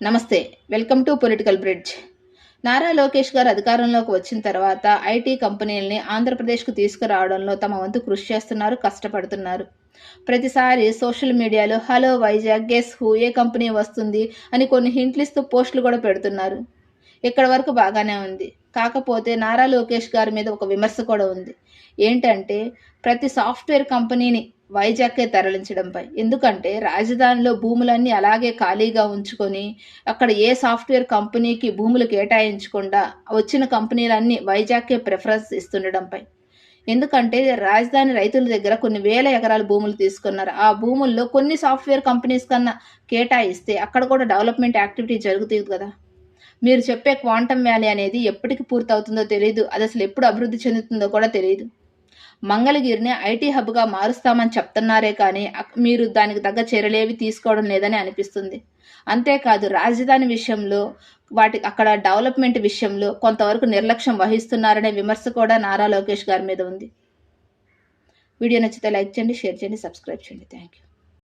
నమస్తే, welcome to political bridge. Nara Lokesh గారు అధికారంలోకి వచ్చిన తర్వాత ఐటీ కంపెనీలని ఆంధ్రప్రదేశ్కు తీసుకురావడంలో తమ వంతు కృషి చేస్తున్నారు, కష్టపడుతున్నారు. ప్రతిసారి సోషల్ మీడియాలో hello Vizag, guess who, A company వస్తుంది అని కొన్ని హింట్లు ఇస్తూ పోస్టులు కూడా పెడుతున్నారు. ఇక్కడ వరకు బాగానే ఉంది. కాకపోతే నారా లోకేష్ గారి మీద ఒక విమర్శ కూడా ఉంది. ఏంటంటే ప్రతి సాఫ్ట్వేర్ కంపెనీని వైజాగ్కే తరలించడంపై. ఎందుకంటే రాజధానిలో భూములన్నీ అలాగే ఖాళీగా ఉంచుకొని అక్కడ ఏ సాఫ్ట్వేర్ కంపెనీకి భూములు కేటాయించకుండా వచ్చిన కంపెనీలన్నీ వైజాగ్కే ప్రిఫరెన్స్ ఇస్తుండడంపై. ఎందుకంటే రాజధాని రైతుల దగ్గర కొన్ని వేల ఎకరాల భూములు తీసుకున్నారు. ఆ భూముల్లో కొన్ని సాఫ్ట్వేర్ కంపెనీస్ కన్నా కేటాయిస్తే అక్కడ కూడా డెవలప్మెంట్ యాక్టివిటీ జరుగుతుంది కదా. మీరు చెప్పే క్వాంటమ్ వ్యాలీ అనేది ఎప్పటికి పూర్తవుతుందో తెలియదు. అది అసలు ఎప్పుడు అభివృద్ధి చెందుతుందో కూడా తెలియదు. మంగళగిరిని ఐటీ హబ్గా మారుస్తామని చెప్తున్నారే కానీ మీరు దానికి తగ్గ చర్యలేవి తీసుకోవడం లేదని అనిపిస్తుంది. అంతేకాదు రాజధాని విషయంలో అక్కడ డెవలప్మెంట్ విషయంలో కొంతవరకు నిర్లక్ష్యం వహిస్తున్నారనే విమర్శ కూడా నారా లోకేష్ గారి మీద ఉంది. వీడియో నచ్చితే లైక్ చేయండి, షేర్ చేయండి, సబ్స్క్రైబ్ చేయండి. Thank you.